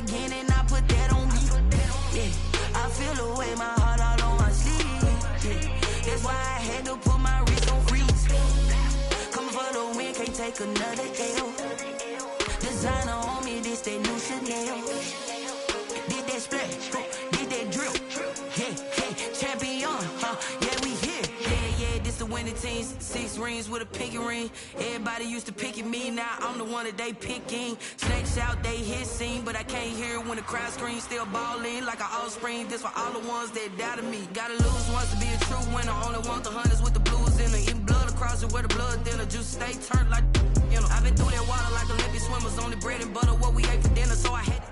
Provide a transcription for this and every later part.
again and I put that on me. Yeah, I feel the way, my heart all on my sleeve. Yeah, that's why I had to put my wrist on freeze. Coming for the win, can't take another L. Designer on me, this that new Chanel. Did that splash, did that drip. Yeah, champion, yeah, we here. Yeah, this the winning team. 6 rings with a pinky ring. Everybody used to pick at me, now I'm the one that they picking. Snakes out, they hit scene, but I can't hear it when the crowd screams. Still ballin' like an offspring. This for all the ones that doubted me. Gotta lose once to be a true winner. Only want the hunters with the blues in it. Eating blood across it where the blood thinner. Juice stay turned like, you know. I've been through that water like Olympic swimmers. Only bread and butter what we ate for dinner, so I had to.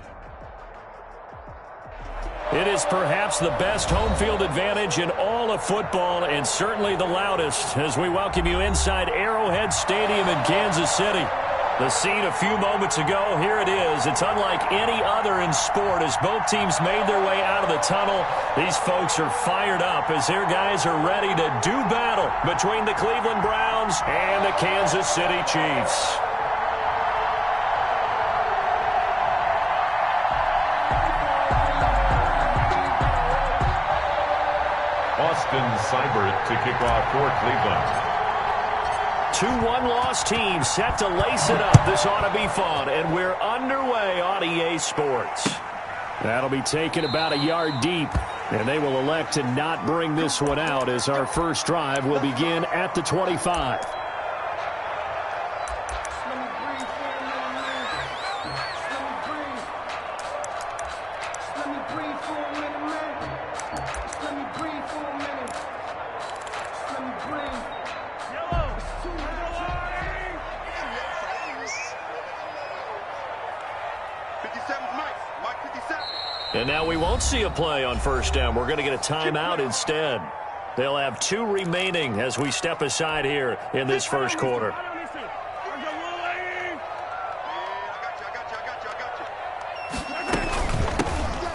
It is perhaps the best home field advantage in all of football, and certainly the loudest, as we welcome you inside Arrowhead Stadium in Kansas City. The scene a few moments ago, here it is. It's unlike any other in sport as both teams made their way out of the tunnel. These folks are fired up as their guys are ready to do battle between the Cleveland Browns and the Kansas City Chiefs. Austin Seibert to kick off for Cleveland. 2 one-loss teams set to lace it up. This ought to be fun, and we're underway on EA Sports. That'll be taken about a yard deep, and they will elect to not bring this one out as our first drive will begin at the 25. And now we won't see a play on first down. We're going to get a timeout instead. They'll have 2 remaining as we step aside here in this first quarter.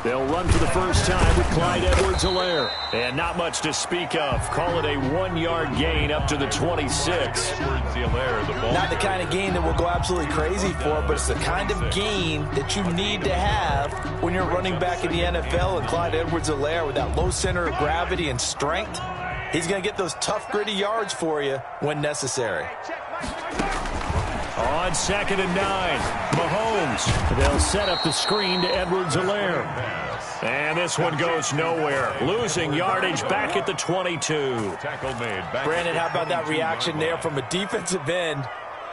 They'll run for the first time with Clyde Edwards-Helaire. And not much to speak of. Call it a 1-yard gain up to the 26. Not the kind of gain that we'll go absolutely crazy for, but it's the kind of gain that you need to have when you're running back in the NFL. And Clyde Edwards-Helaire, with that low center of gravity and strength, he's going to get those tough, gritty yards for you when necessary. On 2nd and 9, Mahomes. They'll set up the screen to Edwards-Helaire. And this one goes nowhere. Losing yardage back at the 22. Brandon, how about that reaction there from a defensive end?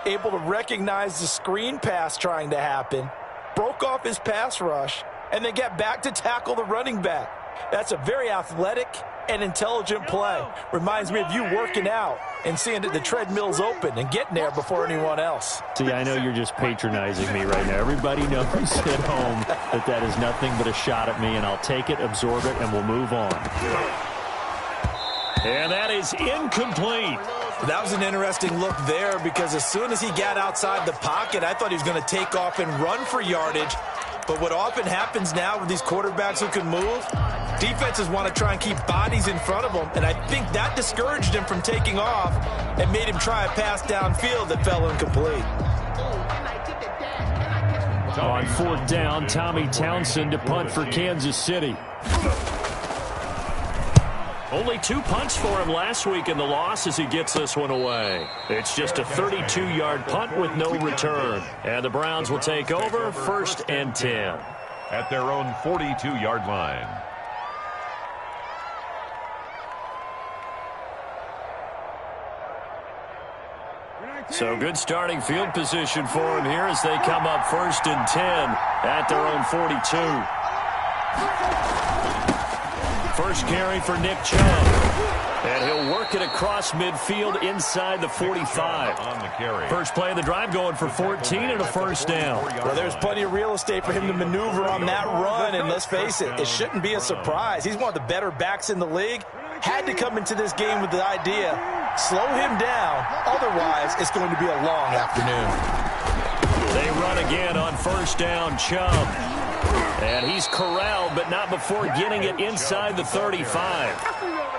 Able to recognize the screen pass trying to happen. Broke off his pass rush. And then get back to tackle the running back. That's a very athletic and intelligent play. Reminds me of you working out and seeing that the treadmill's open and getting there before anyone else. See, I know you're just patronizing me right now. Everybody knows at home that that is nothing but a shot at me, and I'll take it, absorb it, and we'll move on. And that is incomplete. That was an interesting look there because as soon as he got outside the pocket, I thought he was going to take off and run for yardage. But what often happens now with these quarterbacks who can move, defenses want to try and keep bodies in front of them, and I think that discouraged him from taking off and made him try a pass downfield that fell incomplete. On 4th down, Tommy Townsend to punt for Kansas City. Only 2 punts for him last week in the loss as he gets this one away. It's just a 32-yard punt with no return. And the Browns will take over 1st and 10. At their own 42-yard line. So good starting field position for him here as they come up 1st and 10 at their own 42. First carry for Nick Chubb. And he'll work it across midfield inside the 45. On the carry. First play of the drive going for 14 and a first down. Well, there's plenty of real estate for him to maneuver on that run, and let's face it, it shouldn't be a surprise. He's one of the better backs in the league. Had to come into this game with the idea, slow him down, otherwise it's going to be a long afternoon. They run again on first down, Chubb. And he's corralled, but not before getting it inside the 35.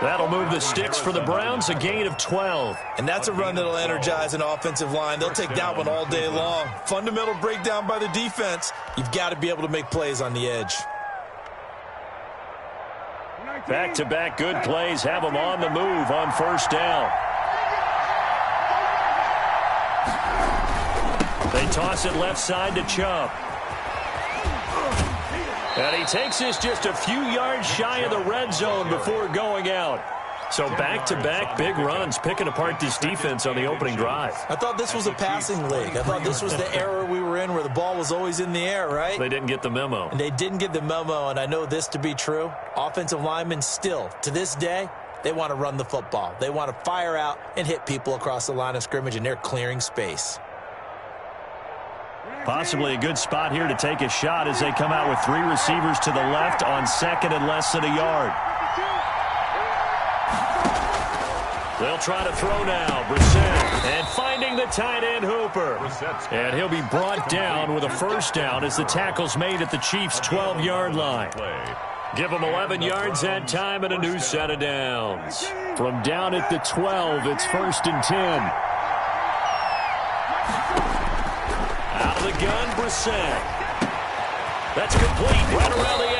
That'll move the sticks for the Browns, a gain of 12. And that's a run that'll energize an offensive line. They'll take that one all day long. Fundamental breakdown by the defense. You've got to be able to make plays on the edge. Back-to-back good plays have them on the move on first down. They toss it left side to Chubb. And he takes this just a few yards shy of the red zone before going out. So back-to-back big runs, picking apart this defense on the opening drive. I thought this was a passing league. I thought this was the era we were in where the ball was always in the air, right? They didn't get the memo. And they didn't get the memo, and I know this to be true. Offensive linemen still, to this day, they want to run the football. They want to fire out and hit people across the line of scrimmage, and they're clearing space. Possibly a good spot here to take a shot as they come out with three receivers to the left on second and less than a yard. They'll try to throw now. Brissett. And finding the tight end Hooper. And he'll be brought down with a first down as the tackle's made at the Chiefs' 12-yard line. Give them 11 yards that time and a new set of downs. From down at the 12, it's first and 10. Out of the gun, Brissett. That's complete right around the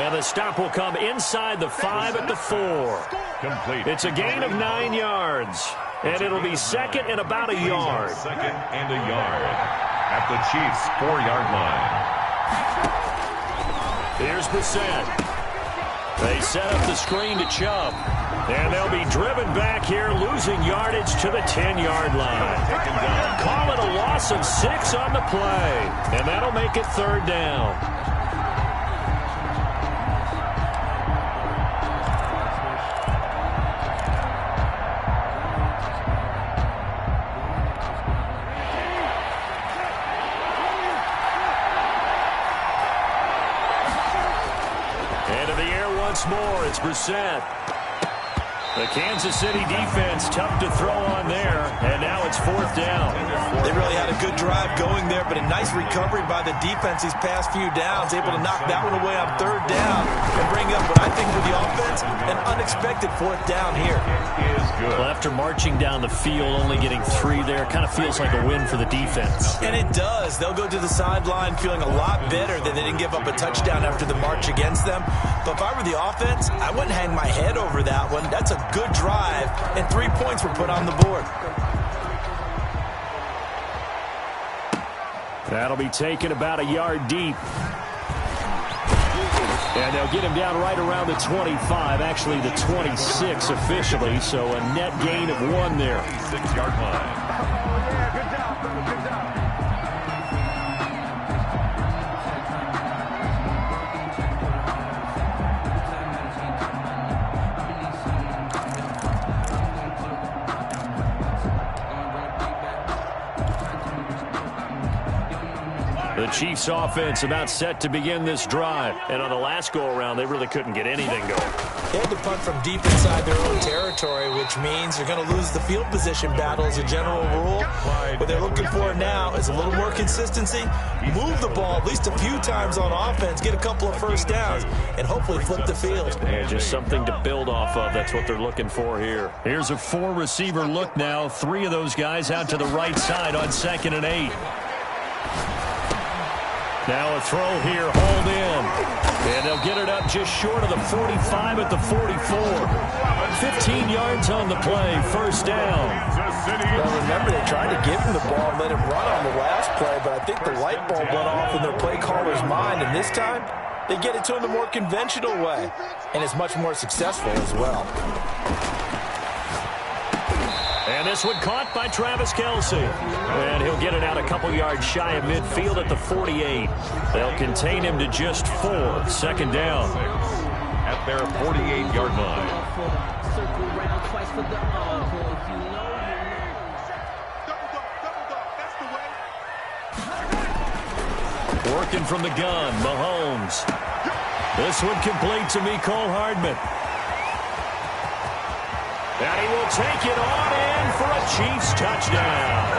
8. And the stop will come inside the 5 at the 4. Complete. It's a gain of 9 yards. And it'll be second and about a yard. Second and a yard at the Chiefs' 4-yard line. Here's Brissett. They set up the screen to Chubb. And they'll be driven back here, losing yardage to the 10-yard line. Call it a loss of 6 on the play. And that'll make it third down. Into the air once more, it's Brissett. The Kansas City defense tough to throw on there, and now it's fourth down. They really had a good drive going there, but a nice recovery by the defense these past few downs, able to knock that one away on third down and bring up what I think for the offense, an unexpected fourth down here. Well, after marching down the field, only getting 3 there, kind of feels like a win for the defense. And it does. They'll go to the sideline feeling a lot better that they didn't give up a touchdown after the march against them. But if I were the offense, I wouldn't hang my head over that one. That's a good drive, and 3 points were put on the board. That'll be taken about a yard deep. And they'll get him down right around the 25, actually the 26 officially, so a net gain of 1 there. 6-yard line. Good job, brother. Good job. The Chiefs offense about set to begin this drive. And on the last go-around, they really couldn't get anything going. They had to punt from deep inside their own territory, which means they're going to lose the field position battle as a general rule. What they're looking for now is a little more consistency, move the ball at least a few times on offense, get a couple of first downs, and hopefully flip the field. Yeah, just something to build off of. That's what they're looking for here. Here's a 4-receiver look now. 3 of those guys out to the right side on second and 8. Now a throw here, hauled in. And they'll get it up just short of the 45 at the 44. 15 yards on the play, first down. Well, remember, they tried to give him the ball and let him run on the last play, but I think the light bulb went off in their play caller's mind, and this time they get it to him the more conventional way, and it's much more successful as well. And this one caught by Travis Kelce. And he'll get it out a couple yards shy of midfield at the 48. They'll contain him to just 4. Second down. At their 48-yard line. Working from the gun, Mahomes. This one complete to Mecole Hardman. And he will take it on in for a Chiefs touchdown.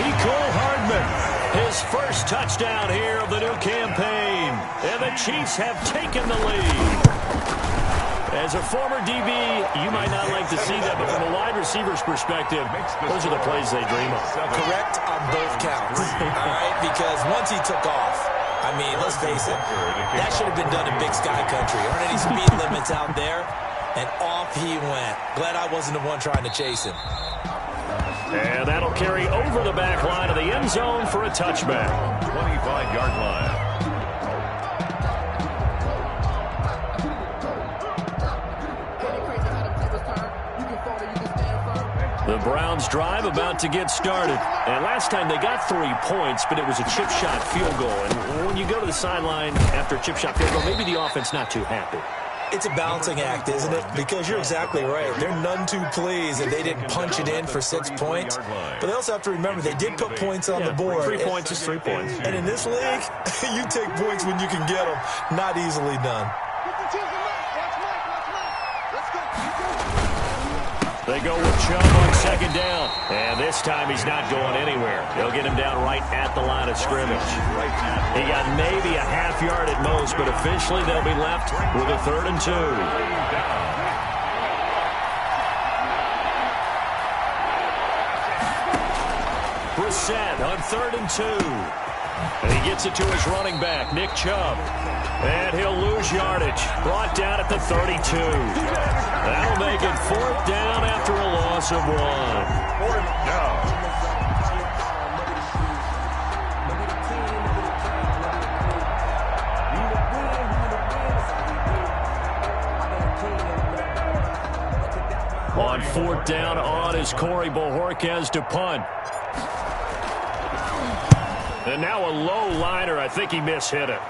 Mecole Hardman movement. His first touchdown here of the new campaign. And the Chiefs have taken the lead. As a former DB, you might not like to see that, but from a wide receiver's perspective, those are the plays they dream of. Correct on both counts, all right? Because once he took off, I mean, let's face it, that should have been done in Big Sky Country. There aren't any speed limits out there, and off he went. Glad I wasn't the one trying to chase him. And that'll carry over the back line of the end zone for a touchback. 25-yard line. The Browns drive about to get started. And last time they got 3 points, but it was a chip shot field goal. And when you go to the sideline after a chip shot field goal, maybe the offense not too happy. It's a balancing act, isn't it? Because you're exactly right. They're none too pleased that they didn't punch it in for 6 points. But they also have to remember they did put points on the board. 3 points is 3 points. And in this league, you take points when you can get them. Not easily done. They go with Chubb on second down. And this time he's not going anywhere. They'll get him down right at the line of scrimmage. He got maybe a half yard at most, but officially they'll be left with a 3rd and 2. Brissett on 3rd and 2. And he gets it to his running back, Nick Chubb. And he'll lose yardage. Brought down at the 32. That'll make it 4th down after a loss of 1. 4th down. On 4th down on is Corey Bojorquez to punt. And now a low liner. I think he mishit it.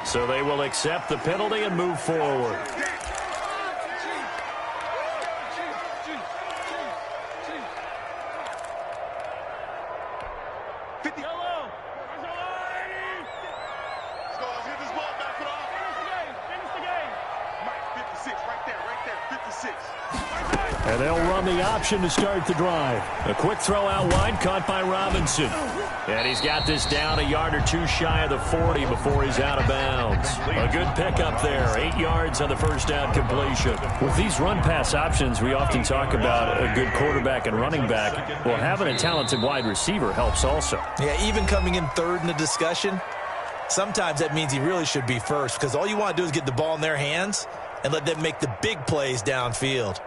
So they will accept the penalty and move forward. And they'll run the option to start the drive. A quick throw out wide, caught by Robinson. And he's got this down a yard or 2 shy of the 40 before he's out of bounds. A good pickup there, 8 yards on the first down completion. With these run-pass options, we often talk about a good quarterback and running back. Well, having a talented wide receiver helps also. Yeah, even coming in 3rd in the discussion, sometimes that means he really should be first, because all you want to do is get the ball in their hands and let them make the big plays downfield.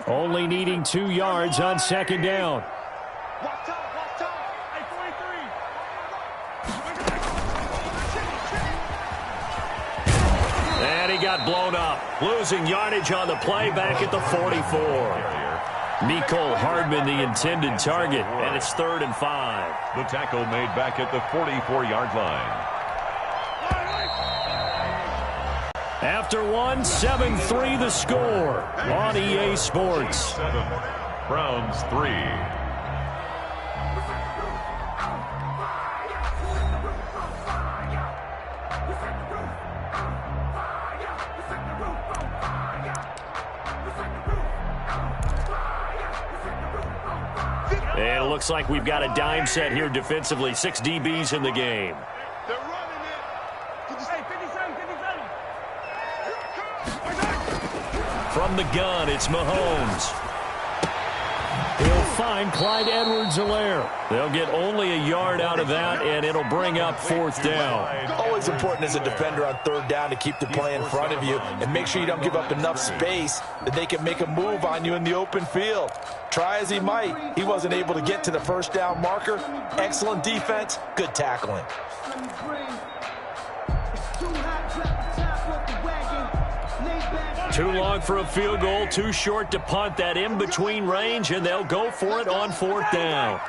Only needing 2 yards on second down. And he got blown up. Losing yardage on the play back at the 44. Mecole Hardman, the intended target, and it's 3rd and 5. The tackle made back at the 44-yard line. After 1, 7-3 the score on EA Sports. 7, Browns 3. And it looks like we've got a dime set here defensively. 6 DBs in the game. From the gun, it's Mahomes. He'll find Clyde Edwards-Helaire. They'll get only a yard out of that, and it'll bring up 4th down. Always important as a defender on 3rd down to keep the play in front of you and make sure you don't give up enough space that they can make a move on you in the open field. Try as he might, he wasn't able to get to the 1st down marker. Excellent defense, good tackling. Too long for a field goal, too short to punt. That in-between range, and they'll go for it on 4th down.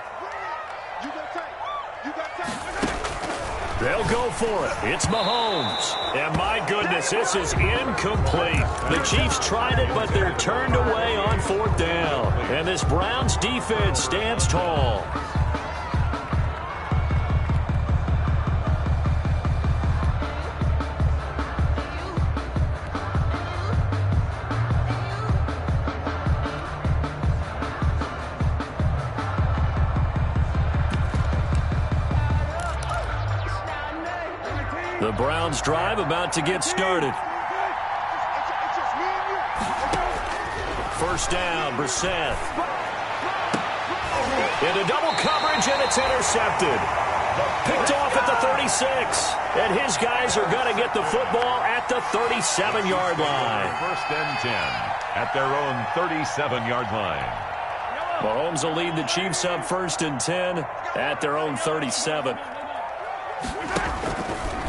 They'll go for it. It's Mahomes. And my goodness, this is incomplete. The Chiefs tried it, but they're turned away on 4th down. And this Browns defense stands tall. The Browns drive about to get started. First down, Brissett. Into double coverage, and it's intercepted. Picked off at the 36. And his guys are going to get the football at the 37-yard line. First and 10 at their own 37-yard line. Mahomes will lead the Chiefs up first and 10 at their own 37.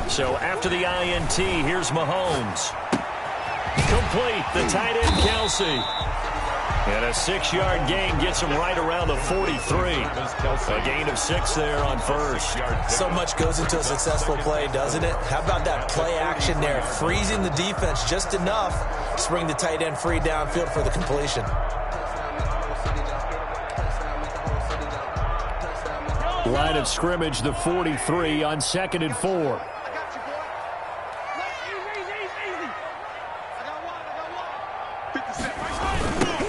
So after the INT, here's Mahomes. Complete, the tight end Kelsey. And a 6-yard gain gets him right around the 43. A gain of 6 there on first. So much goes into a successful play, doesn't it? How about that play action there? Freezing the defense just enough to bring the tight end free downfield for the completion. Line of scrimmage, the 43 on 2nd and 4.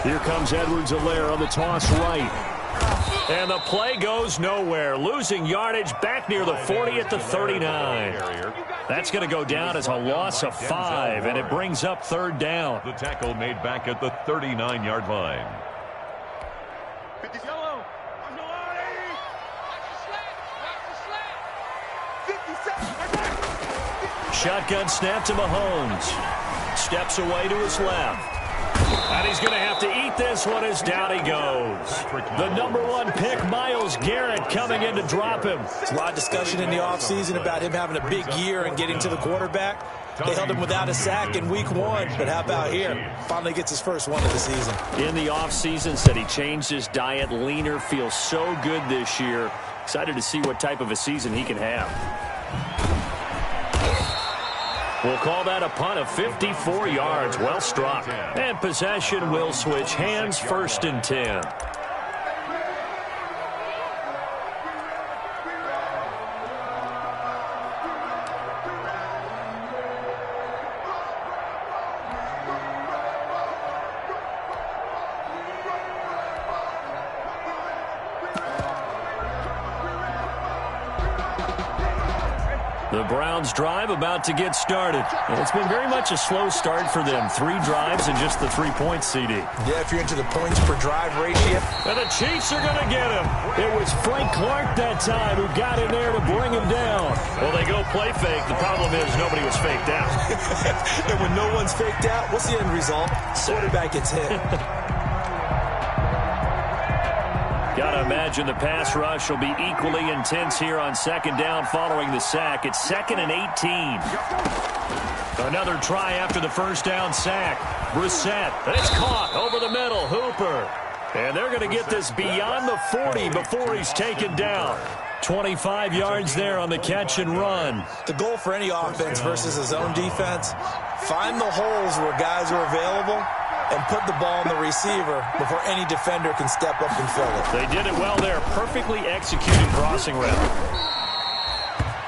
Here comes Edwards-Helaire on the toss right. And the play goes nowhere. Losing yardage back near the 40 at the 39. That's going to go down as a loss of 5, and it brings up 3rd down. The tackle made back at the 39-yard line. Shotgun snap to Mahomes. Steps away to his left. And he's going to have to eat this one as down he goes. The number 1 pick, Myles Garrett, coming in to drop him. There's a lot of discussion in the offseason about him having a big year and getting to the quarterback. They held him without a sack in week 1, but how about here? Finally gets his first one of the season. In the offseason, said he changed his diet, leaner, feels so good this year. Excited to see what type of a season he can have. We'll call that a punt of 54 yards. Well struck. And possession will switch hands, 1st and 10. The Browns drive about to get started. And it's been very much a slow start for them. 3 drives and just the 3-point CD. Yeah, if you're into the points per drive ratio. And the Chiefs are going to get him. It was Frank Clark that time who got in there to bring him down. Well, they go play fake. The problem is nobody was faked out. And when no one's faked out, what's the end result? Quarterback gets hit. Gotta imagine the pass rush will be equally intense here on 2nd down following the sack. It's 2nd and 18. Another try after the 1st down sack. Brissett, and it's caught over the middle. Hooper. And they're going to get this beyond the 40 before he's taken down. 25 yards there on the catch and run. The goal for any offense versus a zone defense, find the holes where guys are available and put the ball on the receiver before any defender can step up and fill it. They did it well there. Perfectly executed crossing route.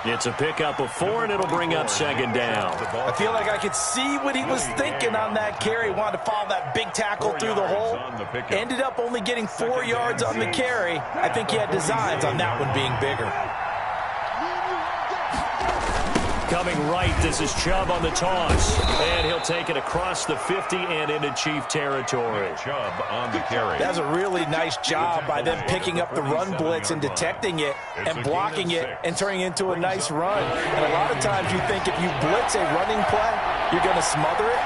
It's a pickup of 4, and it'll bring up 2nd down. I feel like I could see what he was thinking on that carry. Wanted to follow that big tackle through the hole. Ended up only getting 4 yards on the carry. I think he had designs on that one being bigger. Coming right, this is Chubb on the toss. And he'll take it across the 50 and into Chief territory. Chubb on the carry. That's a really nice job by them picking up the run blitz and detecting it and blocking it and turning it into a nice run. And a lot of times you think if you blitz a running play, you're going to smother it.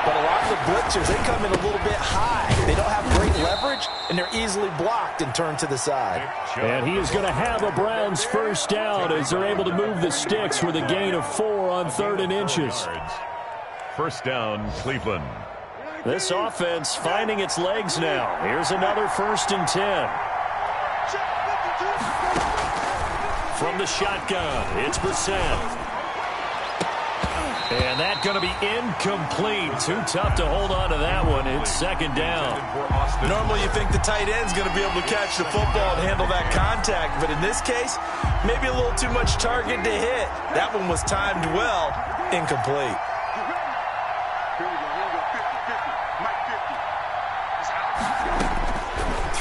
But a lot of the blitzers, they come in a little bit high. They don't have great leverage, and they're easily blocked and turned to the side. And he is going to have a Browns 1st down as they're able to move the sticks with a gain of 4 on 3rd and inches. 1st down, Cleveland. This offense finding its legs now. Here's another 1st and 10. From the shotgun, it's Brissett. And that's going to be incomplete. Too tough to hold on to that one. It's 2nd down. Normally you think the tight end's going to be able to catch the football and handle that contact. But in this case, maybe a little too much target to hit. That one was timed well. Incomplete.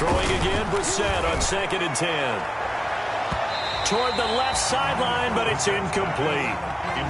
Throwing again, Brissett on 2nd and 10. toward the left sideline, but it's incomplete.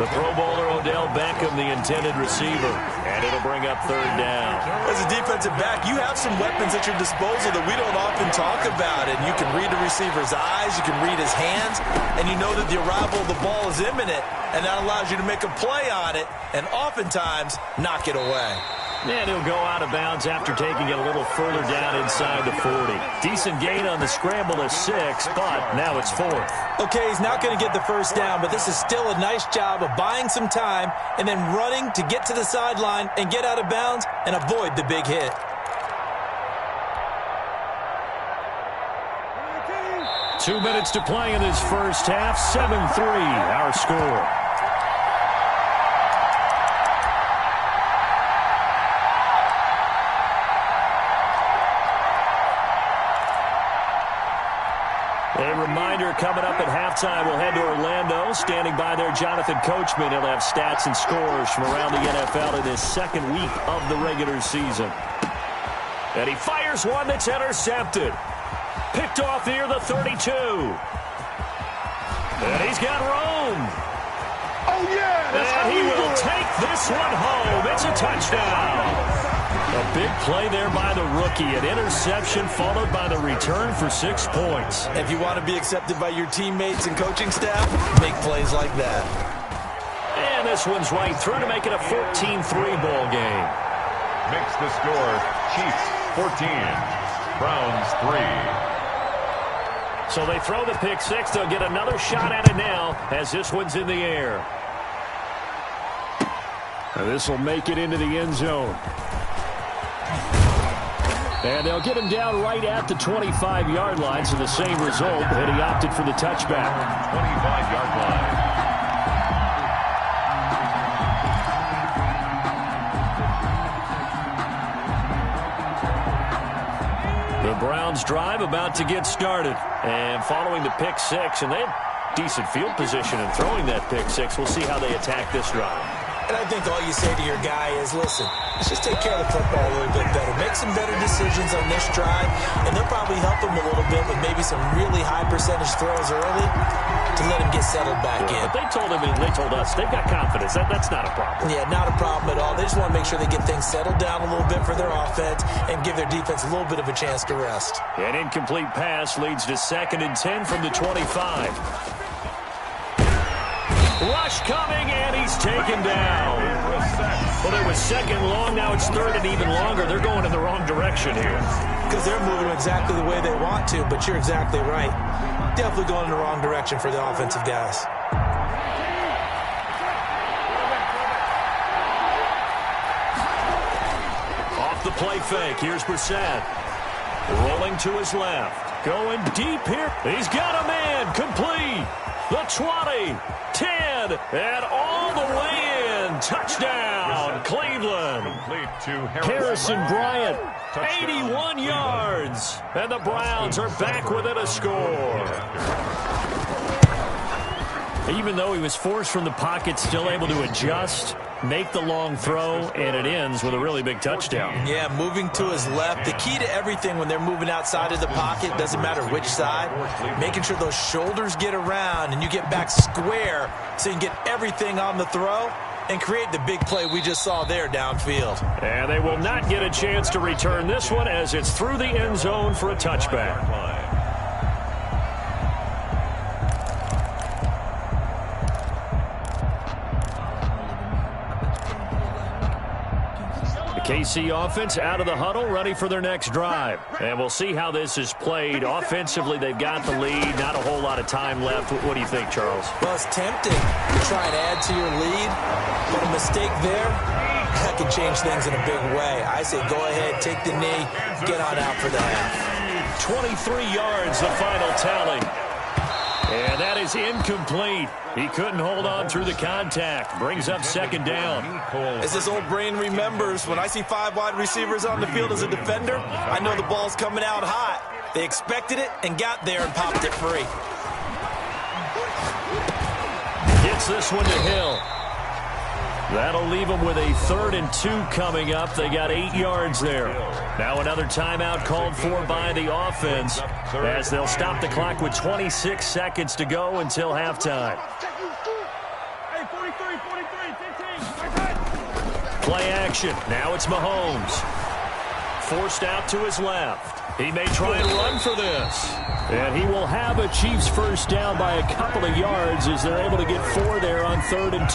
The Pro Bowler Odell Beckham, the intended receiver, and it'll bring up third down. As a defensive back, you have some weapons at your disposal that we don't often talk about, and you can read the receiver's eyes, you can read his hands, and you know that the arrival of the ball is imminent, and that allows you to make a play on it and oftentimes knock it away. And he'll go out of bounds after taking it a little further down inside the 40. Decent gain on the scramble to 6, but now it's 4th. Okay, he's not going to get the first down, but this is still a nice job of buying some time and then running to get to the sideline and get out of bounds and avoid the big hit. Two minutes to play in this first half. 7-3, our score. A reminder coming up at halftime, we'll head to Orlando. Standing by there, Jonathan Coachman. He'll have stats and scores from around the NFL in his second week of the regular season. And he fires one that's intercepted. Picked off near the 32. And he's got room. Oh, yeah! And he will take this one home. It's a touchdown. A big play there by the rookie. An interception followed by the return for 6 points. If you want to be accepted by your teammates and coaching staff, make plays like that. And this one's right through to make it a 14-3 ball game. Makes the score Chiefs 14, Browns 3. So they throw the pick six. They'll get another shot at it now as this one's in the air. And this will make it into the end zone. And they'll get him down right at the 25-yard line, so the same result, and he opted for the touchback. 25-yard line. The Browns drive about to get started. And following the pick six, and they had decent field position in throwing that pick six. We'll see how they attack this drive. And I think all you say to your guy is, listen, let's just take care of the football a little bit better. Make some better decisions on this drive, and they'll probably help him a little bit with maybe some really high percentage throws early to let him get settled back in. But they told him, and they told us, they've got confidence. That's not a problem. Yeah, not a problem at all. They just want to make sure they get things settled down a little bit for their offense and give their defense a little bit of a chance to rest. An incomplete pass leads to 2nd and 10 from the 25. Rush coming, and he's taken down. Well, it was 2nd long. Now it's 3rd and even longer. They're going in the wrong direction here. Because they're moving exactly the way they want to, but you're exactly right. Definitely going in the wrong direction for the offensive guys. Off the play fake. Here's Brissett. Rolling to his left. Going deep here. He's got a man. Complete. The 20, 10, and all the way in. Touchdown, Cleveland. Harrison Bryant, 81 yards. And the Browns are back within a score. Even though he was forced from the pocket, still able to adjust, make the long throw, and it ends with a really big touchdown. Yeah, moving to his left. The key to everything when they're moving outside of the pocket, doesn't matter which side, making sure those shoulders get around and you get back square so you can get everything on the throw and create the big play we just saw there downfield. And they will not get a chance to return this one as it's through the end zone for a touchback. KC offense out of the huddle, ready for their next drive. And we'll see how this is played. Offensively, they've got the lead. Not a whole lot of time left. What do you think, Charles? Well, it's tempting to try and add to your lead, but a mistake there, that could change things in a big way. I say go ahead, take the knee, get on out for the half. 23 yards, the final tally. And that is incomplete. He couldn't hold on through the contact. Brings up 2nd down. As this old brain remembers, when I see 5 wide receivers on the field as a defender, I know the ball's coming out hot. They expected it and got there and popped it free. Gets this one to Hill. That'll leave them with a 3rd and 2 coming up. They got 8 yards there. Now another timeout called for by the offense as they'll stop the clock with 26 seconds to go until halftime. Play action. Now it's Mahomes. Forced out to his left. He may try and run for this. And he will have a Chiefs first down by a couple of yards as they're able to get 4 there on 3rd and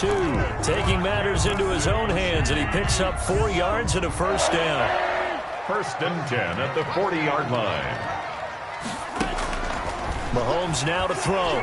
2. Taking matters into his own hands, and he picks up 4 yards and a first down. 1st and 10 at the 40-yard line. Mahomes now to throw.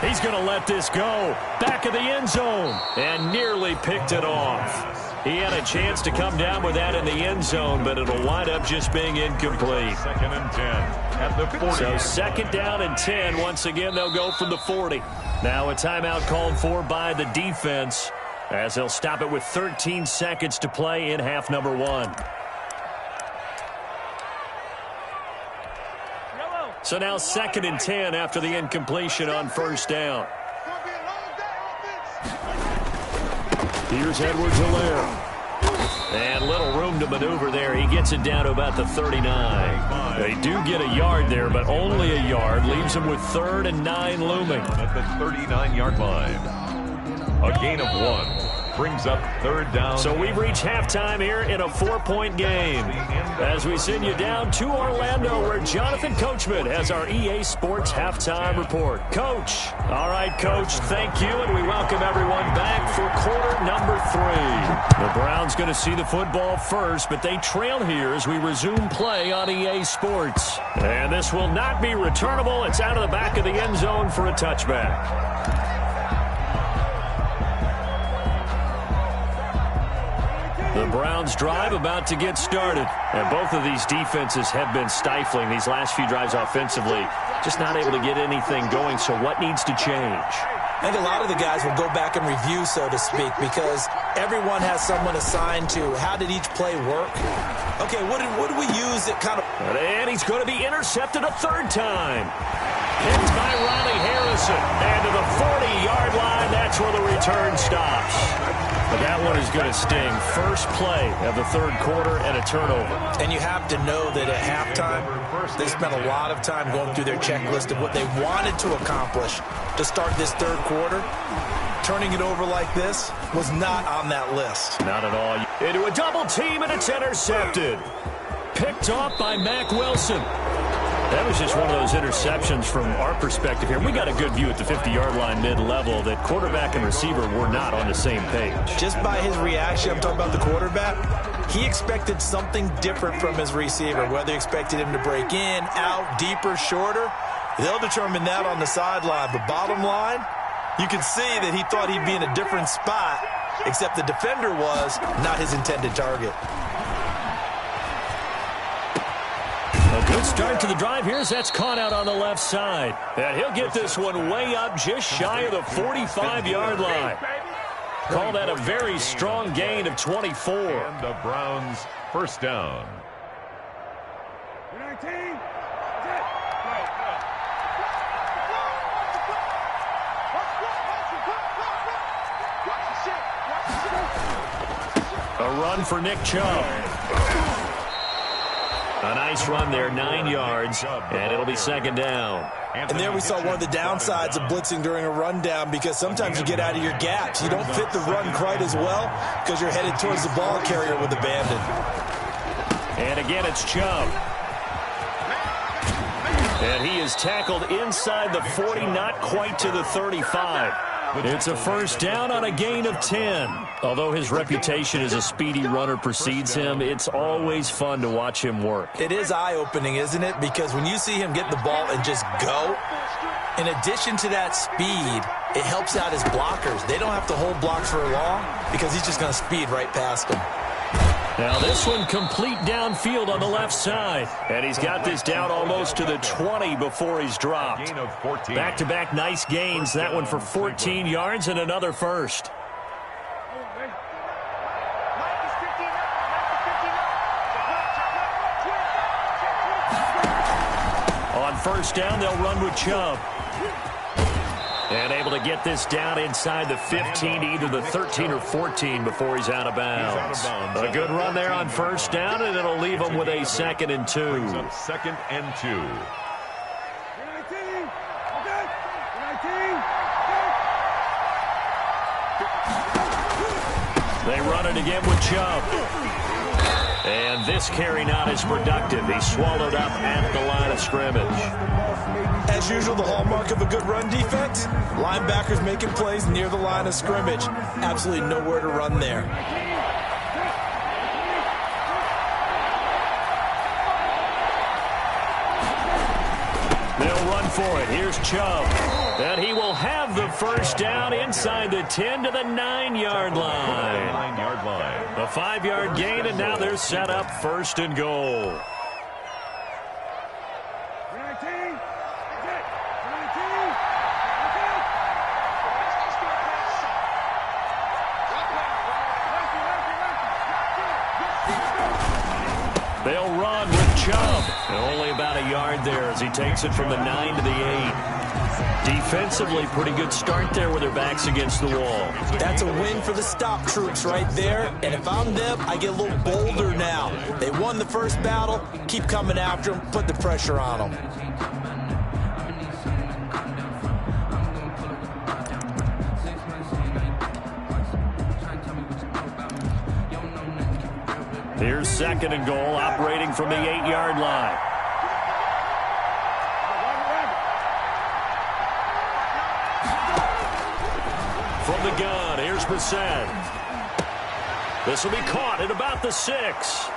He's going to let this go. Back of the end zone. And nearly picked it off. He had a chance to come down with that in the end zone, but it'll wind up just being incomplete. 2nd and 10 at the 40. So 2nd down and 10. Once again, they'll go from the 40. Now a timeout called for by the defense as they'll stop it with 13 seconds to play in half number 1. So now 2nd and 10 after the incompletion on first down. Here's Edwards-Helaire. And little room to maneuver there. He gets it down to about the 39. They do get a yard there, but only a yard. Leaves them with 3rd and 9 looming. At the 39-yard line. A gain of 1. Brings up 3rd down. So we've reached halftime here in a 4-point game. As we send you down to Orlando, where Jonathan Coachman has our EA Sports halftime report. Coach. All right, Coach, thank you, and we welcome everyone back for quarter number 3. The Browns going to see the football first, but they trail here as we resume play on EA Sports. And this will not be returnable. It's out of the back of the end zone for a touchback. The Browns drive about to get started. And both of these defenses have been stifling these last few drives offensively. Just not able to get anything going, so what needs to change? I think a lot of the guys will go back and review, so to speak, because everyone has someone assigned to how did each play work. Okay, what did we use that kind of... And he's going to be intercepted a 3rd time. Picked by Riley Harrison. And to the 40-yard line, that's where the return stops. But that one is going to sting. First play of the 3rd quarter and a turnover. And you have to know that at halftime, they spent a lot of time going through their checklist of what they wanted to accomplish to start this 3rd quarter. Turning it over like this was not on that list. Not at all. Into a double team, and it's intercepted. Picked off by Mack Wilson. That was just one of those interceptions from our perspective here. We got a good view at the 50-yard line mid-level that quarterback and receiver were not on the same page. Just by his reaction, I'm talking about the quarterback, he expected something different from his receiver, whether he expected him to break in, out, deeper, shorter. They'll determine that on the sideline. But bottom line, you can see that he thought he'd be in a different spot, except the defender was not his intended target. A good start to the drive here as that's caught out on the left side. And he'll get this one way up just shy of the 45-yard line. Call that a very strong gain of 24. And the Browns first down. A run for Nick Chubb. A nice run there, 9 yards, and it'll be 2nd down. And there we saw one of the downsides of blitzing during a rundown, because sometimes you get out of your gaps. You don't fit the run quite as well because you're headed towards the ball carrier with abandon. And again, it's Chubb. And he is tackled inside the 40, not quite to the 35. It's a first down on a gain of 10. Although his reputation as a speedy runner precedes him, it's always fun to watch him work. It is eye-opening, isn't it? Because when you see him get the ball and just go, in addition to that speed, it helps out his blockers. They don't have to hold blocks for long because he's just going to speed right past them. Now this one complete downfield on the left side. And he's got this down almost to the 20 before he's dropped. Back-to-back nice gains. That one for 14 yards and another first. On first down, they'll run with Chubb. And able to get this down inside the 15, either the 13 or 14 before he's out of bounds. A good run there on first down, and it'll leave him with a 2nd and 2. Second and 2. They run it again with Chubb. And this carry not as productive. He's swallowed up at the line of scrimmage. As usual, the hallmark of a good run defense, linebackers making plays near the line of scrimmage. Absolutely nowhere to run there. They'll run for it. Here's Chubb. And he will have the first down inside the 10 to the 9-yard line. 9-yard line. A 5-yard gain, and now they're set up 1st and goal. They'll run with Chubb. Only about a yard there as he takes it from the 9 to the 8. Defensively, pretty good start there with their backs against the wall. That's a win for the stop troops right there. And if I'm them, I get a little bolder now. They won the first battle. Keep coming after them. Put the pressure on them. Here's 2nd and goal, operating from the 8-yard line. From the gun, here's Brissett. This will be caught at about the 6.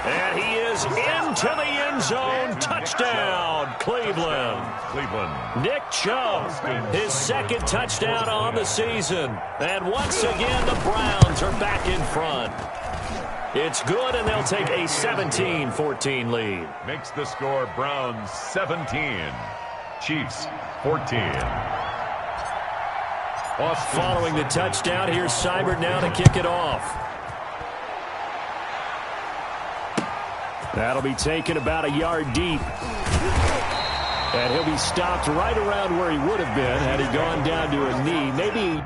And he is into the end zone. Touchdown, Cleveland. Nick Chubb, his 2nd touchdown on the season. And once again, the Browns are back in front. It's good, and they'll take a 17-14 lead. Makes the score Browns 17, Chiefs 14. Following the touchdown, here's Seibert now to kick it off. That'll be taken about a yard deep. And he'll be stopped right around where he would have been had he gone down to a knee. Maybe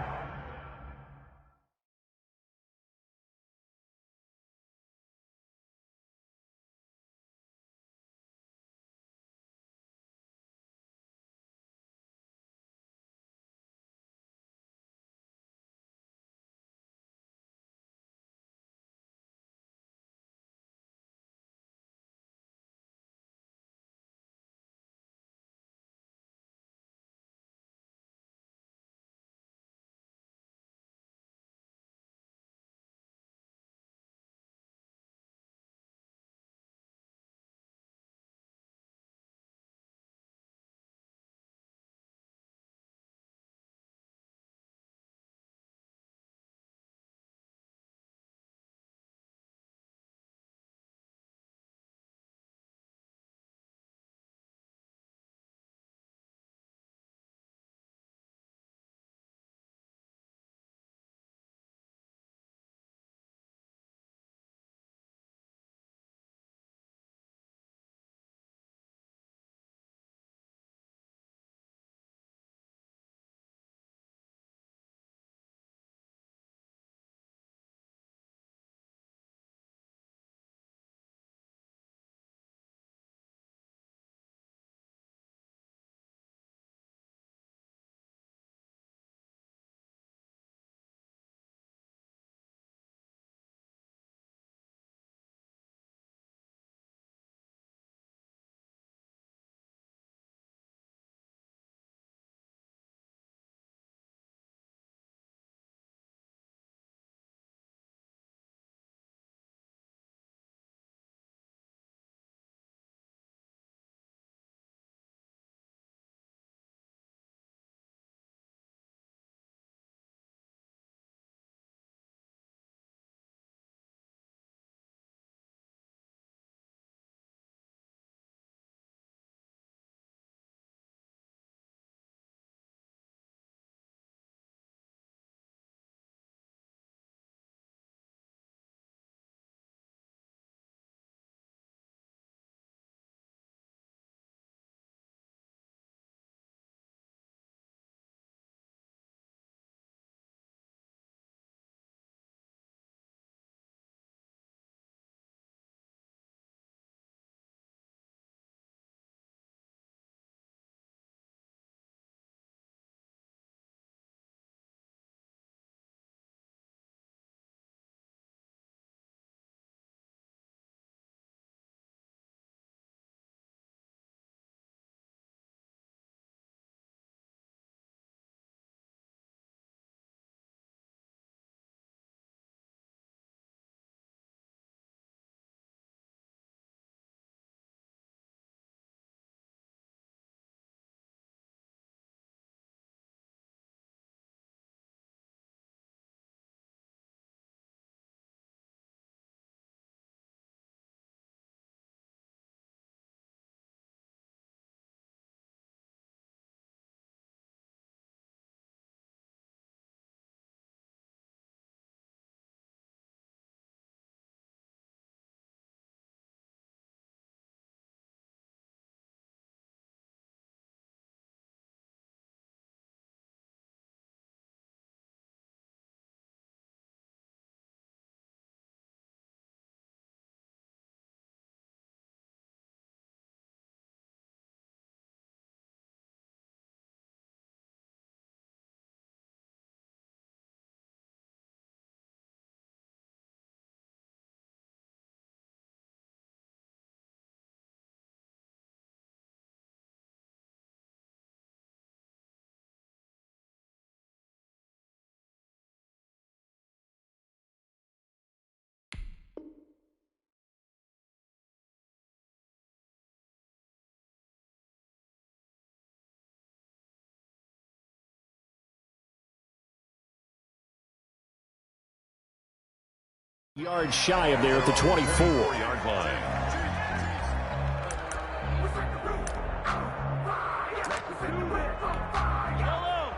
Yards shy of there at the 24-yard line.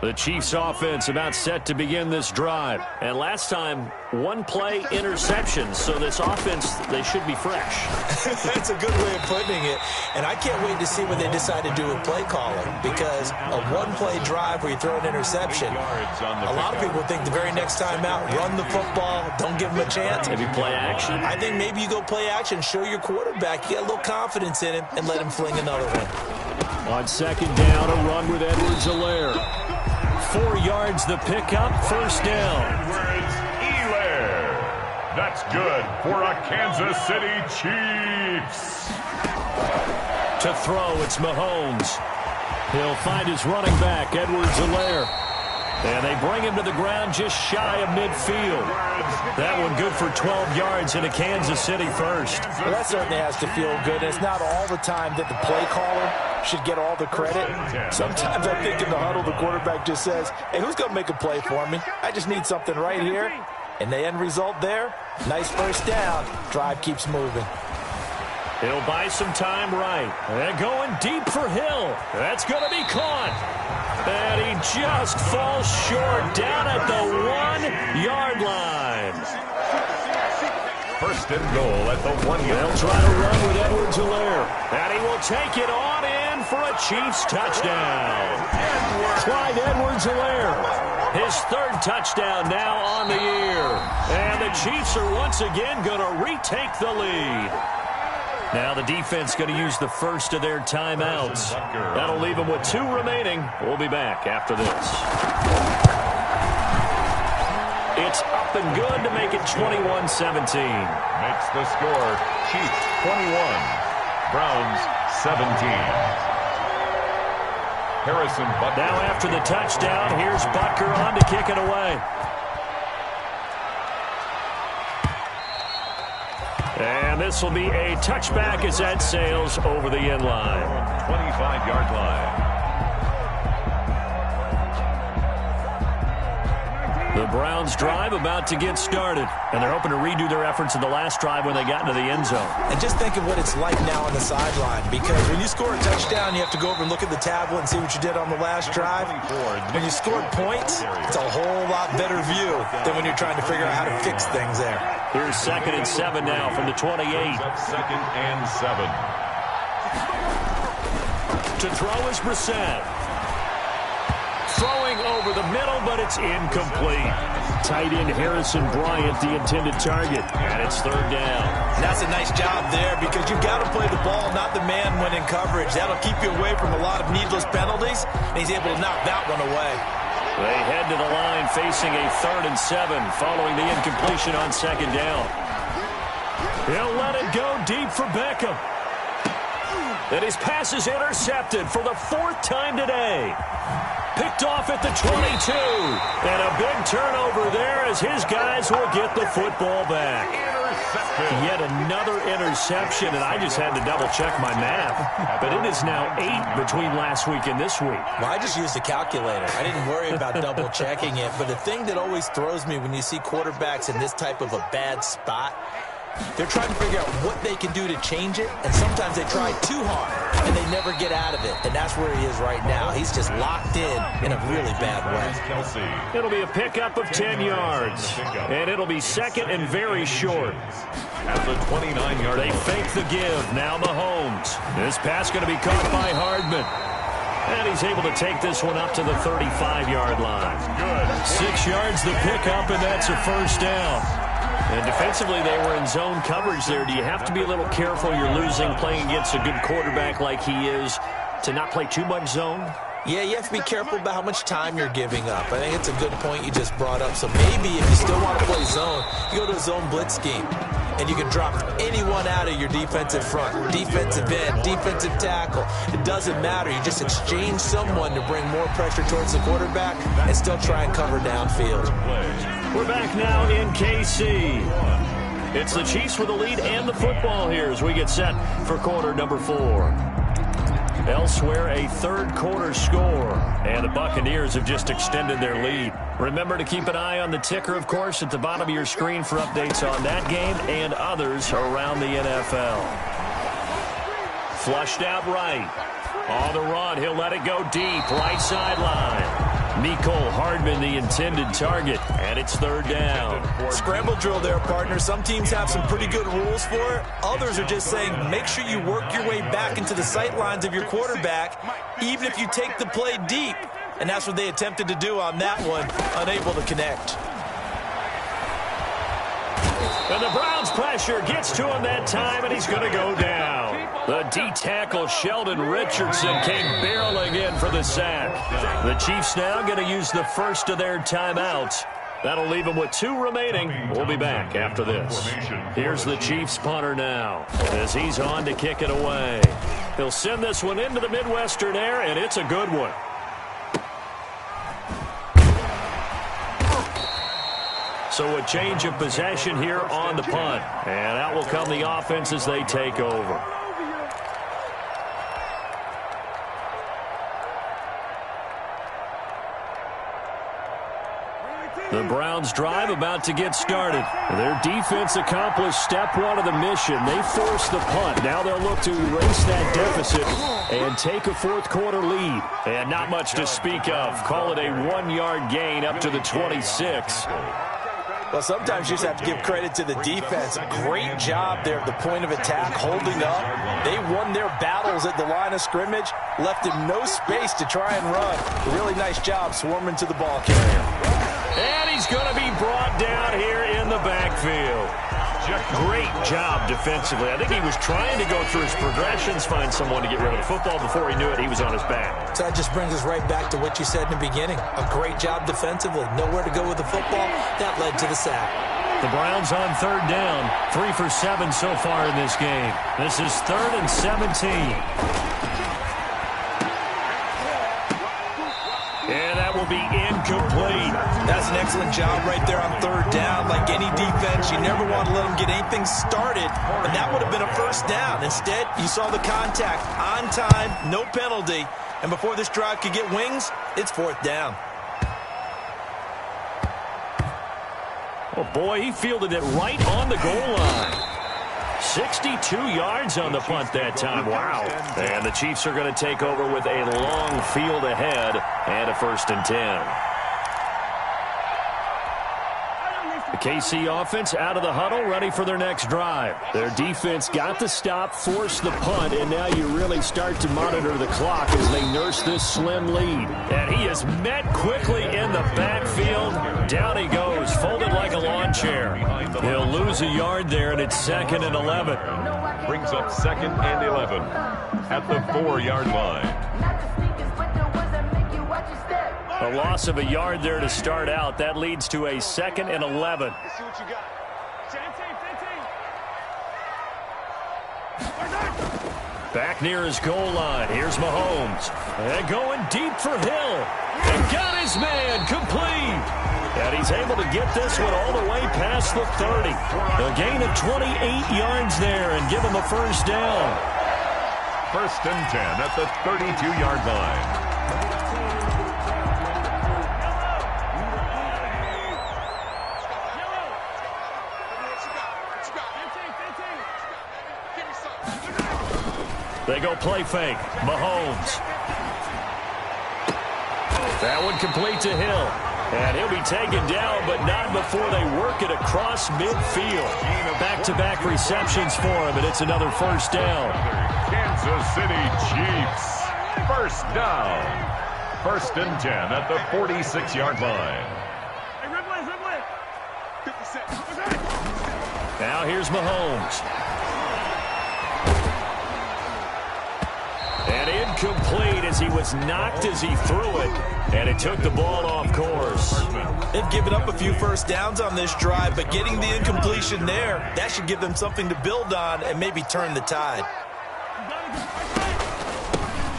The Chiefs offense about set to begin this drive. And last time, one play interception. So this offense, they should be fresh. That's a good way of putting it. And I can't wait to see what they decide to do with play calling. Because a one-play drive where you throw an interception, a lot of people think the very next time out, run the football, don't give them a chance. Maybe play action? I think maybe you go play action, show your quarterback, you get a little confidence in him, and let him fling another one. On second down, a run with Edwards-Helaire. 4 yards the pickup, first down. Edwards-Helaire. That's good for a Kansas City Chiefs. To throw, it's Mahomes. He'll find his running back, Edwards-Helaire. And they bring him to the ground just shy of midfield. That one good for 12 yards into Kansas City first. Well, that certainly has to feel good. It's not all the time that the play caller should get all the credit. Sometimes I think in the huddle, the quarterback just says, hey, who's going to make a play for me? I just need something right here. And the end result there, nice first down. Drive keeps moving. He'll buy some time right. And going deep for Hill. That's going to be caught. And he just falls short down at the 1-yard line. First and goal at the 1-yard line. They'll try to run with Edwards-Helaire. And he will take it on in for a Chiefs touchdown. Clyde Edwards-Helaire. His third touchdown now on the year. And the Chiefs are once again going to retake the lead. Now the defense going to use the first of their timeouts. That'll leave them with 2 remaining. We'll be back after this. It's up and good to make it 21-17. Makes the score Chiefs 21, Browns 17. Harrison Butker. Now after the touchdown, here's Butker on to kick it away. And this will be a touchback as that sails over the end line. 25-yard line. The Browns drive about to get started. And they're hoping to redo their efforts in the last drive when they got into the end zone. And just think of what it's like now on the sideline. Because when you score a touchdown, you have to go over and look at the tablet and see what you did on the last drive. When you scored points, it's a whole lot better view than when you're trying to figure out how to fix things there. Here's 2nd and 7 now from the 28. 2nd and 7. To throw is Brissett. Throwing over the middle, but it's incomplete. Tight end Harrison Bryant, the intended target. And it's 3rd down. And that's a nice job there because you've got to play the ball, not the man when in coverage. That'll keep you away from a lot of needless penalties, and he's able to knock that one away. They head to the line facing a 3rd and 7 following the incompletion on 2nd down. He'll let it go deep for Beckham. And his pass is intercepted for the 4th time today. Picked off at the 22. And a big turnover there as his guys will get the football back. Yet another interception, and I just had to double-check my math. But it is now 8 between last week and this week. Well, I just used a calculator. I didn't worry about double-checking it. But the thing that always throws me when you see quarterbacks in this type of a bad spot, they're trying to figure out what they can do to change it, and sometimes they try too hard, and they never get out of it. And that's where he is right now. He's just locked in a really bad way. It'll be a pickup of 10 yards, and it'll be 2nd and very short. At the 29-yard line. They fake the give. Now Mahomes. This pass going to be caught by Hardman. And he's able to take this one up to the 35-yard line. 6 yards the pickup, and that's a first down. And defensively, they were in zone coverage there. Do you have to be a little careful? You're losing, playing against a good quarterback like he is, to not play too much zone? Yeah, you have to be careful about how much time you're giving up. I think it's a good point you just brought up. So maybe if you still want to play zone, you go to a zone blitz scheme. And you can drop anyone out of your defensive front, defensive end, defensive tackle. It doesn't matter. You just exchange someone to bring more pressure towards the quarterback and still try and cover downfield. We're back now in KC. It's the Chiefs with the lead and the football here as we get set for quarter number 4. elsewhere, a third-quarter score. And the Buccaneers have just extended their lead. Remember to keep an eye on the ticker, of course, at the bottom of your screen for updates on that game and others around the NFL. Flushed out right. On the run, he'll let it go deep, right sideline. Mecole Hardman, the intended target, and it's third down. Scramble drill there, partner. Some teams have some pretty good rules for it. Others are just saying make sure you work your way back into the sight lines of your quarterback, even if you take the play deep. And that's what they attempted to do on that one, unable to connect. And the Browns' pressure gets to him that time, and he's going to go down. The D-tackle Sheldon Richardson came barreling in for the sack. The Chiefs now going to use the first of their timeouts. That'll leave them with 2 remaining. We'll be back after this. Here's the Chiefs punter now as he's on to kick it away. He'll send this one into the Midwestern air, and it's a good one. So a change of possession here on the punt. And out will come the offense as they take over. The Browns' drive about to get started. Their defense accomplished step 1 of the mission. They forced the punt. Now they'll look to erase that deficit and take a fourth-quarter lead. And not much to speak of. Call it a 1-yard gain up to the 26. Well, sometimes you just have to give credit to the defense. Great job there at the point of attack, holding up. They won their battles at the line of scrimmage, left him no space to try and run. Really nice job swarming to the ball carrier. And he's going to be brought down here in the backfield. Great job defensively. I think he was trying to go through his progressions, find someone to get rid of the football. Before he knew it, he was on his back. So that just brings us right back to what you said in the beginning. A great job defensively. Nowhere to go with the football. That led to the sack. The Browns on third down. 3 for 7 so far in this game. This is 3rd and 17. And that will be incomplete. That's an excellent job right there on third down. Like any defense, you never want to let them get anything started, and that would have been a first down. Instead, you saw the contact on time, no penalty, and before this drive could get wings, it's 4th down. Oh, boy, he fielded it right on the goal line. 62 yards on the punt that time. Wow. And the Chiefs are going to take over with a long field ahead and a 1st and 10. The KC offense out of the huddle, ready for their next drive. Their defense got the stop, forced the punt, and now you really start to monitor the clock as they nurse this slim lead. And he is met quickly in the backfield. Down he goes, folded like a lawn chair. He'll lose a yard there, and it's 2nd and 11. Brings up 2nd and 11 at the 4-yard line. A loss of a yard there to start out. That leads to a 2nd and 11. Let's see what you got. 10. Back near his goal line. Here's Mahomes. And going deep for Hill. And got his man complete. And he's able to get this one all the way past the 30. A gain of 28 yards there and give him a first down. 1st and 10 at the 32-yard line. They go play fake. Mahomes. That one complete to Hill. And he'll be taken down, but not before they work it across midfield. Back-to-back receptions for him, and it's another first down. Kansas City Chiefs. First down. 1st and 10 at the 46-yard line. Now here's Mahomes. And incomplete as he was knocked as he threw it. And it took the ball off course. They've given up a few first downs on this drive, but getting the incompletion there, that should give them something to build on and maybe turn the tide.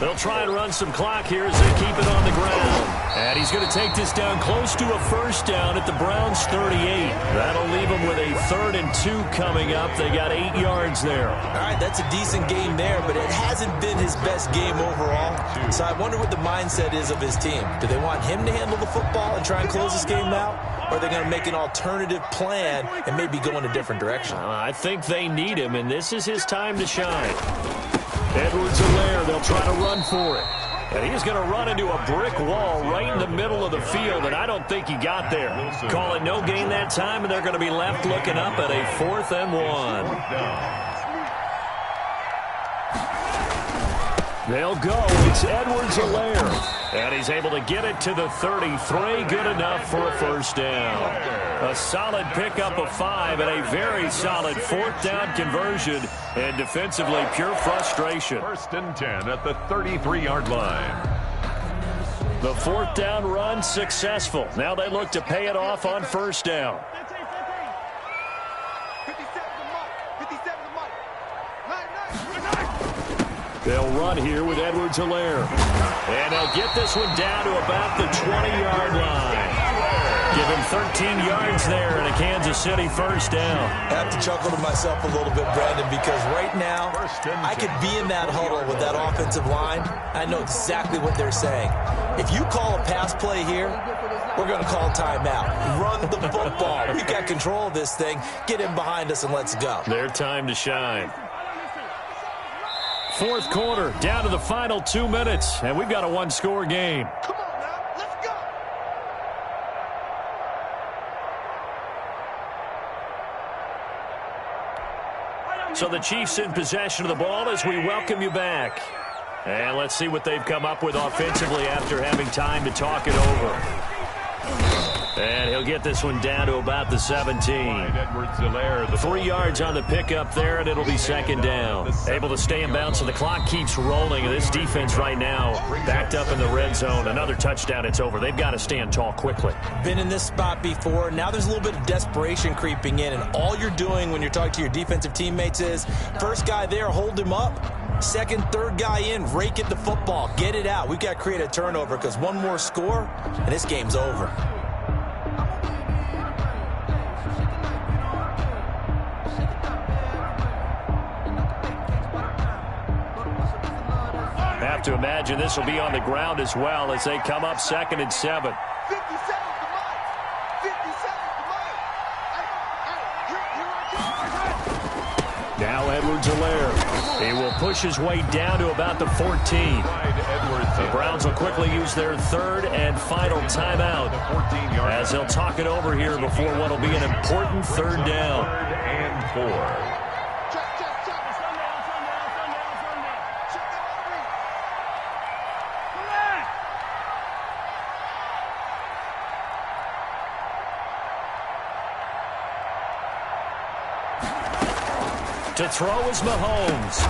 They'll try and run some clock here as they keep it on the ground. And he's going to take this down close to a first down at the Browns' 38. That'll leave them with a 3rd and 2 coming up. They got 8 yards there. All right, that's a decent game there, but it hasn't been his best game overall. So I wonder what the mindset is of his team. Do they want him to handle the football and try and close this game out? Or are they going to make an alternative plan and maybe go in a different direction? I think they need him, and this is his time to shine. Edwards-Helaire, they'll try to run for it. And he's going to run into a brick wall right in the middle of the field, and I don't think he got there. Call it no gain that time, and they're going to be left looking up at a 4th and 1. They'll go. It's Edwards-Helaire. And he's able to get it to the 33. Good enough for a first down. A solid pickup of 5 and a very solid 4th down conversion. And defensively, pure frustration. 1st and 10 at the 33-yard line. The 4th down run successful. Now they look to pay it off on first down. They'll run here with Edwards-Helaire. And they'll get this one down to about the 20-yard line. Give him 13 yards there and a Kansas City first down. I have to chuckle to myself a little bit, Brandon, because right now I could be in that huddle with that offensive line. I know exactly what they're saying. If you call a pass play here, we're going to call timeout. Run the football. We've got control of this thing. Get him behind us and let's go. Their time to shine. 4th quarter, down to the final 2 minutes, and we've got a 1-score game. Come on now, let's go. So the Chiefs in possession of the ball as we welcome you back. And let's see what they've come up with offensively after having time to talk it over. And he'll get this one down to about the 17. 3 yards on the pickup there, and it'll be 2nd down. Able to stay in bounds, so the clock keeps rolling. And this defense right now backed up in the red zone. Another touchdown, it's over. They've got to stand tall quickly. Been in this spot before. Now there's a little bit of desperation creeping in, and all you're doing when you're talking to your defensive teammates is, first guy there, hold him up. 2nd, 3rd guy in, rake at the football. Get it out. We've got to create a turnover because one more score, and this game's over. Have to imagine this will be on the ground as well as they come up 2nd and 7. 50 seconds to mine. 50 seconds to mine. Now Edwards-Helaire. He will push his way down to about the 14. The Browns will quickly use their 3rd and final timeout as they'll talk it over here before what will be an important 3rd down. 3rd and 4. To throw is Mahomes.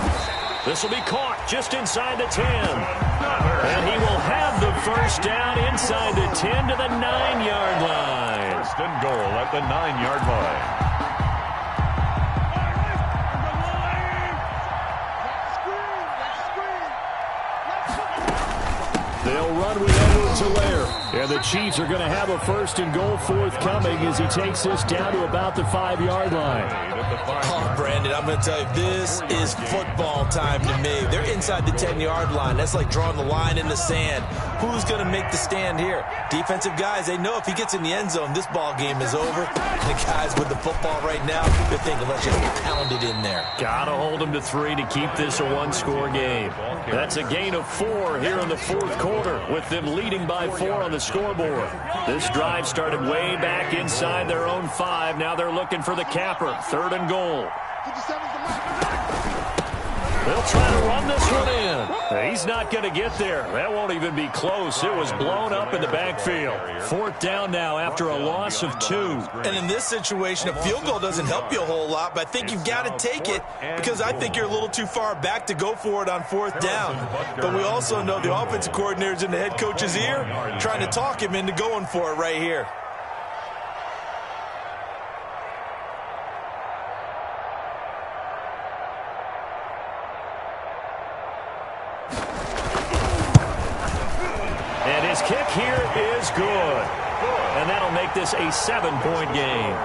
This will be caught just inside the 10. And he will have the first down inside the 10 to the 9-yard line. 1st and goal at the 9-yard line. They'll run with Edwards-Helaire. And the Chiefs are going to have a 1st and goal forthcoming as he takes this down to about the 5-yard line. Oh, Brandon, I'm going to tell you, this is football time to me. They're inside the 10-yard line. That's like drawing the line in the sand. Who's going to make the stand here? Defensive guys, they know if he gets in the end zone, this ball game is over. And the guys with the football right now, they're thinking, let's just pound it in there. Got to hold him to 3 to keep this a 1-score game. That's a gain of 4 here in the 4th quarter, with them leading by 4 on the scoreboard. This drive started way back inside their own 5. Now they're looking for the capper. 3rd and goal. They'll try to run this one in. He's not going to get there. That won't even be close. It was blown up in the backfield. 4th down now after a loss of 2. And in this situation, a field goal doesn't help you a whole lot, but I think you've got to take it because I think you're a little too far back to go for it on 4th down. But we also know the offensive coordinator's in the head coach's ear trying to talk him into going for it right here. kick here is good. And that'll make this a 7-point game.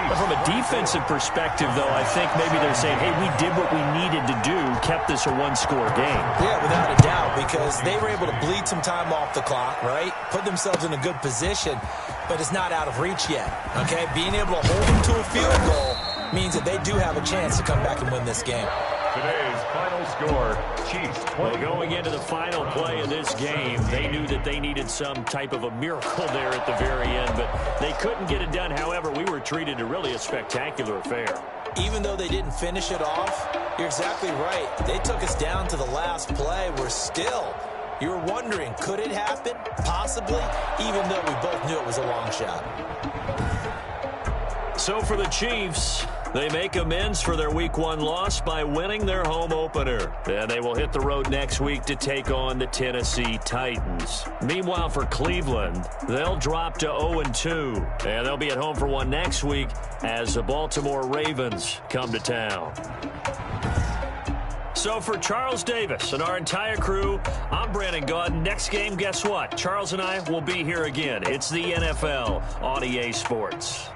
But from a defensive perspective, though, I think maybe they're saying, hey, we did what we needed to do, kept this a one-score game. Yeah, without a doubt, because they were able to bleed some time off the clock, right? Put themselves in a good position, but it's not out of reach yet, okay? Being able to hold them to a field goal means that they do have a chance to come back and win this game. Today's final score, Chiefs 20. Well, going into the final play of this game, they knew that they needed some type of a miracle there at the very end, but they couldn't get it done. However, we were treated to really a spectacular affair. Even though they didn't finish it off, you're exactly right. They took us down to the last play. We're still, you were wondering, could it happen? Possibly, even though we both knew it was a long shot. So for the Chiefs, they make amends for their Week 1 loss by winning their home opener. And they will hit the road next week to take on the Tennessee Titans. Meanwhile, for Cleveland, they'll drop to 0-2. And they'll be at home for one next week as the Baltimore Ravens come to town. So for Charles Davis and our entire crew, I'm Brandon Gaudin. Next game, guess what? Charles and I will be here again. It's the NFL on EA Sports.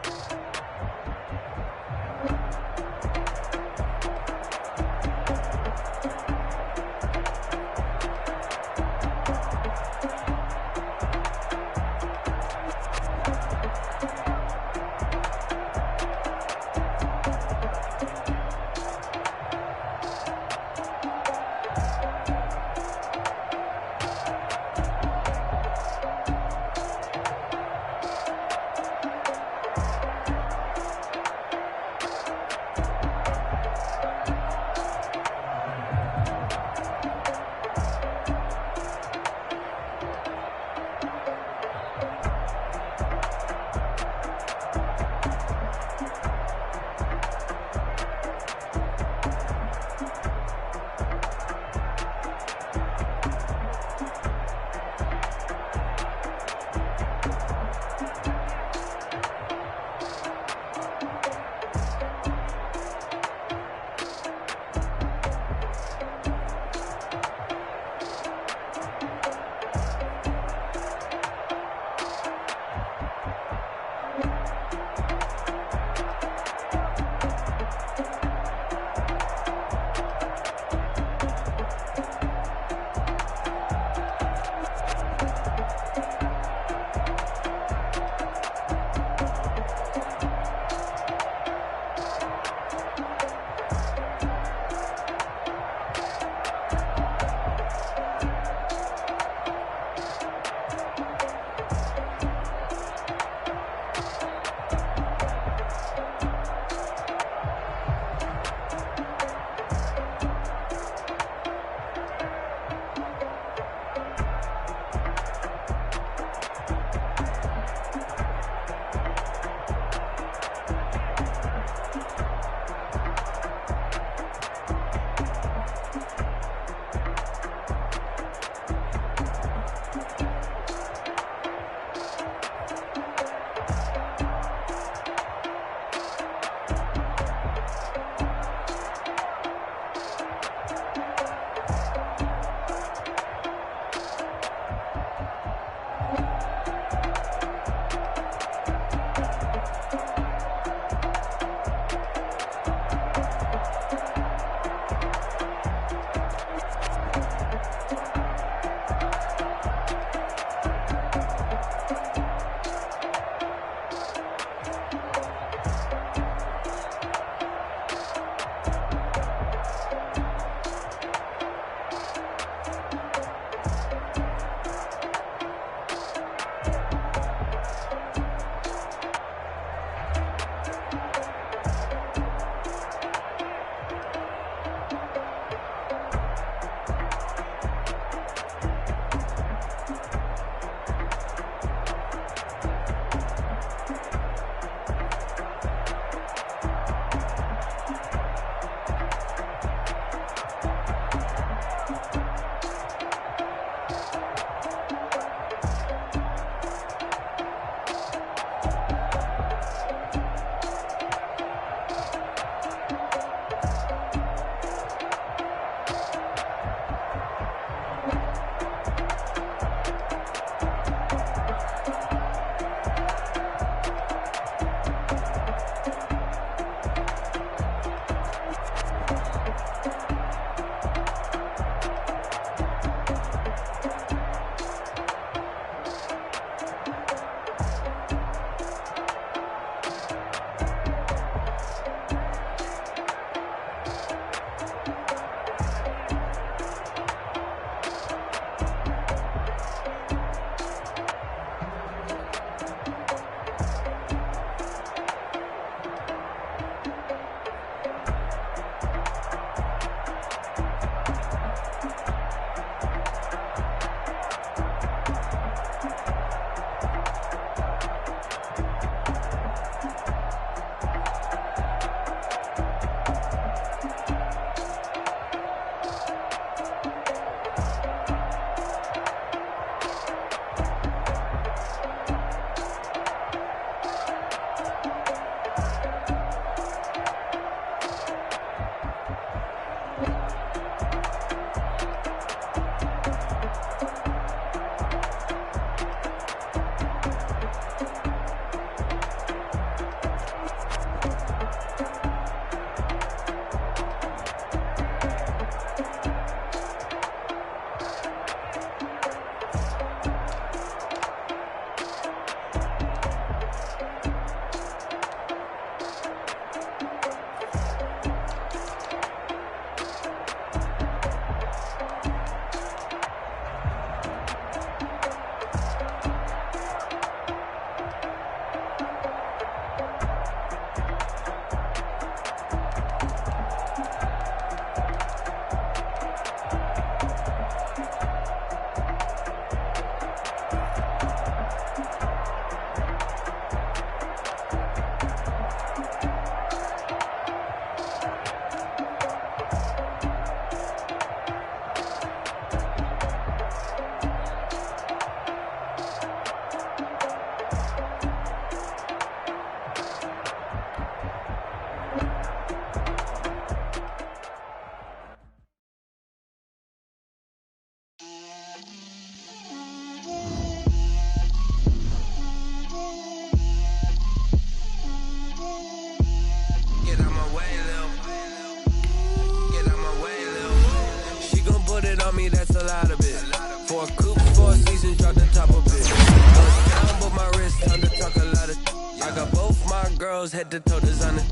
a coupe, 4 seasons, drop the top of it. Bust down, but my wrist, time to talk a lot of. I got both my girls head to toe designer.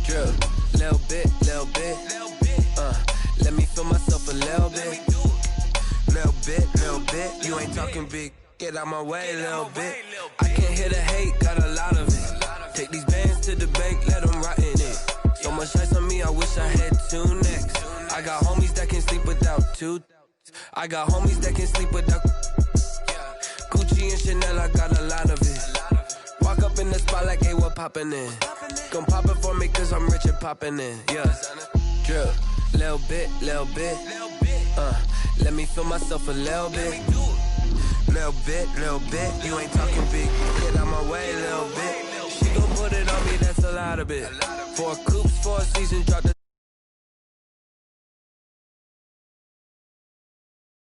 Drill, little bit. Let me feel myself a little bit. Little bit. You ain't talking big. Get out my way, little bit. I can't hear the hate, got a lot of it. Take these bands to the bank, let them rot in it. So much ice on me, I wish I had 2 necks. I got homies that can sleep without 2. I got homies that can sleep without Gucci and Chanel, I got a lot of it. Walk up in the spot like, hey, what poppin' in? Gon' pop it for me cause I'm rich and poppin' in. Yeah, drill, little bit. Let me feel myself a little bit. Little bit. You ain't talking big. Get out my way, little bit. She gon' put it on me, that's a lot of it. 4 coupes, 4 seasons, drop the